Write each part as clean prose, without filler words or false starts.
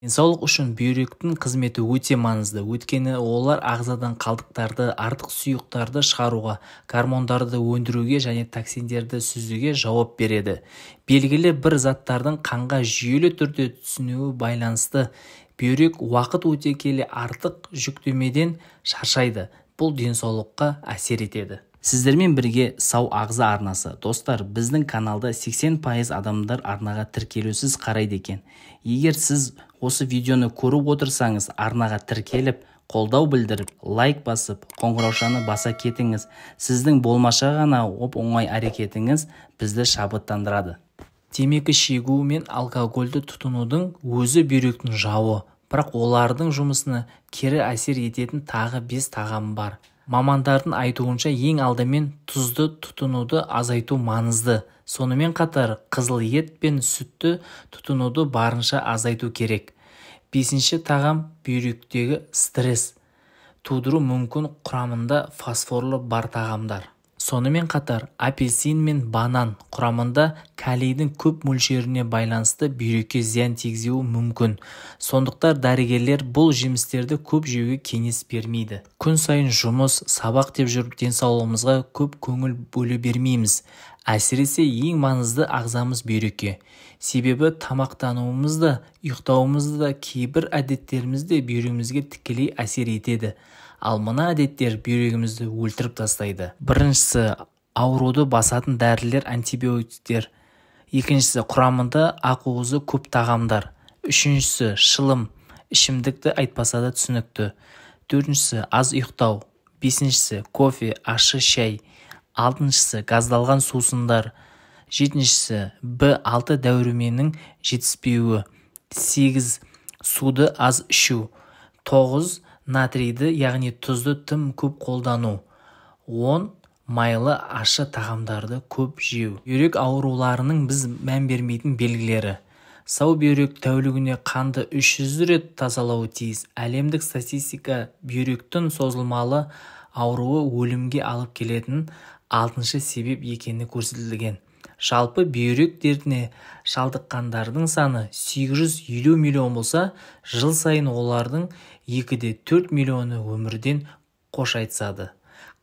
Денсаулық үшін бүйректің қызметі өте маңызды, өйткені олар ағзадан қалдықтарды, артық сұйықтарды шығаруға, гормондарды өндіруге және токсиндерді сүзуге жауап береді. Белгілі бір заттардың қанға жүйелі түрде түсуіне байланысты бүйрек уақыт өте келе артық жүктемеден шаршайды. Бұл денсаулыққа әсер етеді. Сіздермен бірге сау ағза арнасы. Достар, біздің каналда 80% адамдар арнаға тіркелусіз қарайды екен. Егер сіз осы видеоны көріп отырсаңыз, арнаға тіркеліп, қолдау білдіріп, лайк басып, қоңыраушаны баса кетіңіз. Сіздің болмаша ғана оп-оңай әрекетіңіз бізді шабыттандырады. Темекі шегу мен алкогольді тұтынудың өзі бүйректің жауы, бірақ олардың жұмысына кері әсер ететін тағы 5 тағам бар. Мамандардың айтуынша ең алдымен тұзды тұтынуды азайту маңызды. Сонымен қатар қызыл ет пен сүтті тұтынуды барынша азайту керек. 5-ші тағам бүйректегі стресс тудыру мүмкін құрамында фосфорлы бар тағамдар. Сонымен қатар апельсин мен банан құрамында калийдің көп мөлшеріне байланысты бүйрекке зиян тигізуі мүмкін. Сондықтан дәрігерлер бұл жемістерді көп жеуге кеңес бермейді. Күн сайын жұмыс, сабақ деп жүріп денсаулығымызға көп көңіл бөле бермейміз. Әсіресе ең маңызды ағзамыз бүйрекке. Себебі тамақтануымызды, ұйықтауымызды, кейбір әдеттерімізді бүйрегімізге тікелей әсер етеді. Ал мына әдеттер бүйрегімізді өлтіріп тастайды. Біріншісі, ауруды басатын дәрілер, антибиотиктер. Екіншісі, құрамында ақуызы көп тағамдар. Үшіншісі, шылым, ішімдікті айтпаса да түсінікті. Төртіншісі, аз ұйықтау. Бесіншісі, кофе, ащы шай. Алтыншысы, газдалған сусындар. Жетіншісі, B6 дәруменінің жетіспеуі. 8. Суды аз ішу. 9. Натрийді, яғни тұзды тым көп қолдану. 10. Майлы ащы тағамдарды көп жеу. Бүйрек ауруларының біз мән бермейтін белгілері. Сау бүйрек тәулігіне қанды 300 рет тазалауы тиіс. Әлемдік статистика бүйректің созылмалы ауруы өлімге алып келетін 6-шы себеп екені көрсетілген. Жалпы бүйрек дертіне шалдыққандардың саны 850 миллион болса, жыл сайын олардың 2-4 миллионы өмірден қош айтысады.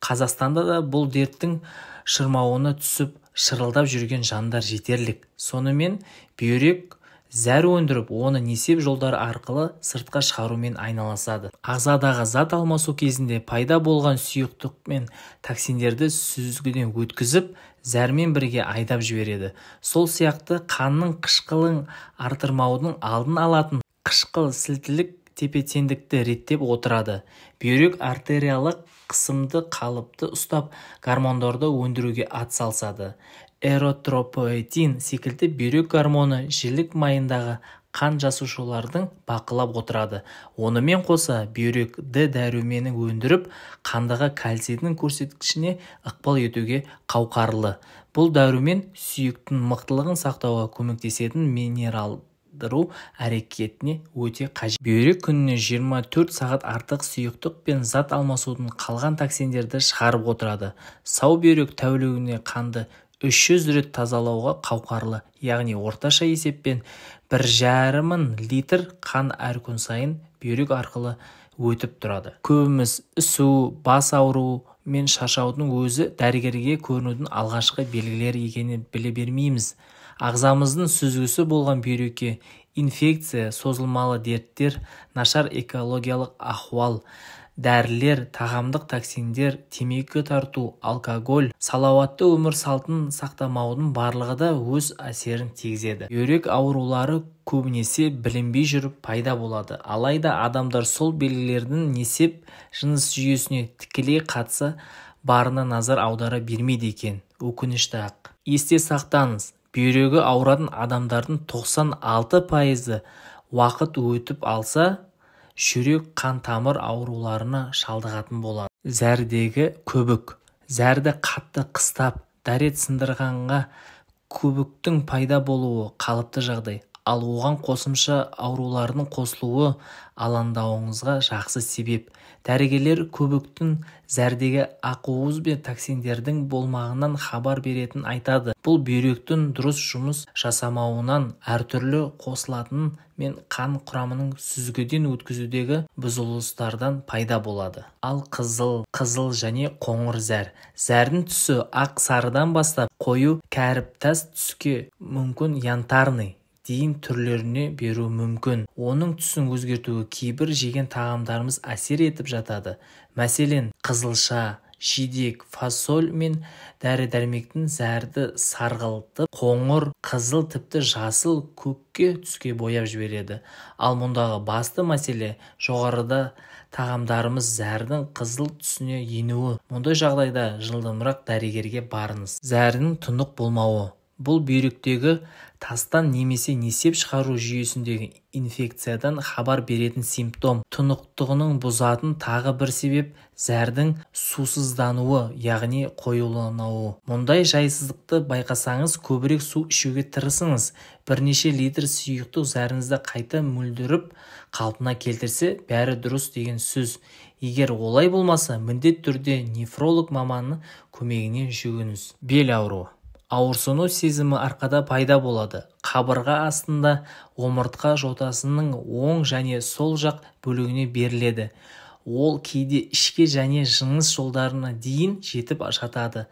Қазақстанда да бұл дерттің шырмауына түсіп, шырылдап жүрген жандар жетерлік. Сонымен бүйрек зәр өндіріп, оны несеп жолдары арқылы сыртқа шығарумен айналысады. Ағзадағы зат алмасу кезінде пайда болған сұйықтық мен токсиндерді сүзгіден өткізіп, зәрмен бірге айдап жібереді. Сол сияқты қанның қышқылын артырмаудың алдын алатын қышқыл сілтілік тепе-теңдікті реттеп отырады. Бүйрек артериялық қысымды қалыпты ұстап, гормондарды өндіруге атсалысады. Эритропоэтин секілді бүйрек гормоны жілік майындағы қан жасушалардың бақылап отырады. Онымен қоса бүйрек Д дәруменін өндіріп, қандағы кальцийдің көрсеткішіне ықпал етуге қауқарлы. Бұл дәрумен сүйектің мықтылығын сақтауға көмектесетін минералдыру әрекетіне өте қажет. Бүйрек күніне 24 сағат артық сұйықтық пен зат алмасудың қалған токсиндерді шығарып отырады. Сау бүйрек тәулігіне қанды 300 рет тазалауға қауқарлы, яғни орташа есеппен 1,5 литр қан әр күн сайын бүйрек арқылы өтіп тұрады. Көбіміз ісу, бас ауруы мен шаршаудың өзі дәрігерге көрінудің алғашқы белгілері екенін біле бермейміз. Ағзамыздың сүзгісі болған бүйрекке инфекция, созылмалы дерттер, нашар экологиялық ахуал, дәрілер, тағамдық токсиндер, темекі тарту, алкоголь, салауатты өмір салтын сақтамаудың барлығы да өз әсерін тигізеді. Бүйрек аурулары көбінесе білінбей жүріп пайда болады. Алайда адамдар сол белгілердің несеп жыныс жүйесіне тікелей қатысы барына назар аудара бермейді екен. Өкінішті ақ. Есте сақтаңыз, бүйрегі ауыратын адамдардың 96% уақыт өтіп алса, жүрек қан тамыр ауруларына шалдығатын болады. Зәрдегі көбік. Зәрді қатты қыстап, дәрет сындырғанға көбіктің пайда болуы қалыпты жағдай. ал оған қосымша аурулардың қосылуы алаңдауыңызға жақсы себеп. Дәрігерлер көбіктің зәрдегі ақуыз бен токсиндердің болмағынан хабар беретінін айтады. Бұл бүйректің дұрыс жұмыс жасамауынан, әртүрлі қосылатын мен қан құрамының сүзгіден өткізудегі бұзылыстардан пайда болады. Ал қызыл және қоңыр зәр. Зәрдің түсі ақ сарыдан бастап қою кәріптас түске мүмкін янтарный дейін түрлеріне беру мүмкін. Оның түсін өзгертуге кейбір жеген тағамдарымыз әсер етіп жатады. Мәселен, қызылша, жидек, фасоль мен дәрі-дәрмектің зәрді сарғылтып, қоңыр, қызыл тіпті жасыл көкке түске бояп жібереді. Ал мұндағы басты мәселе жоғарыда тағамдарымыз зәрдің қызыл түсіне енуі. Мұндай жағдайда жылдамырақ дәрігерге барыңыз. Зәрдің тұнық болмауы. Бұл бүйректегі тастан немесе несеп шығару жүйесіндегі инфекциядан хабар беретін симптом. Тұнықтығының бұзатын тағы бір себеп зәрдің сусыздануы, яғни қоюлануы. Мұндай жайсыздықты байқасаңыз, көбірек су ішуге тырысыңыз. Бірнеше литр сұйықтық зәріңізді қайта мөлдіріп қалпына келтірсе, бәрі дұрыс деген сөз. Егер олай болмаса, міндет түрде нефролог маманның көмегіне жүгініңіз. Бел ауруы. Ауырсыну сезімі арқада пайда болады. Қабырға астында омыртқа жотасының оң және сол жақ бөлігіне беріледі. Ол кейде ішке және жыныс жолдарына дейін жетіп жатады.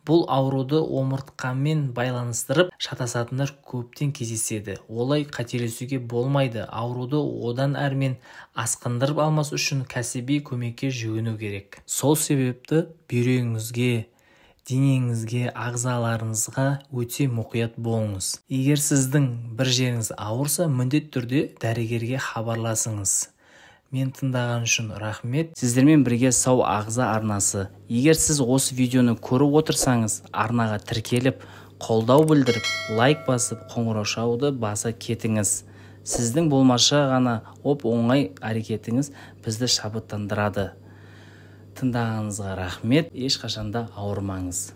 Бұл ауруды омыртқамен байланыстырып шатасатындар көптен кездеседі. Олай қателесуге болмайды. Ауруды одан әрмен асқындырып алмас үшін кәсіби көмекке жүгіну керек. Сол себепті бүйрегіңізге, денеңізге, ағзаларыңызға өте мұқият болыңыз. Егер сіздің бір жеріңіз ауырса, міндет түрде дәрігерге хабарласыңыз. Мен тыңдаған үшін рахмет. Сіздермен бірге сау ағза арнасы. Егер сіз осы видеоны көріп отырсаңыз, арнаға тіркеліп, қолдау білдіріп, лайк басып, қоңыраушауды баса кетіңіз. Сіздің болмаша ғана оңай әрекетіңіз бізді шабыттандырады. Тыңдағаныңызға рахмет, ешқашанда ауырмаңыз.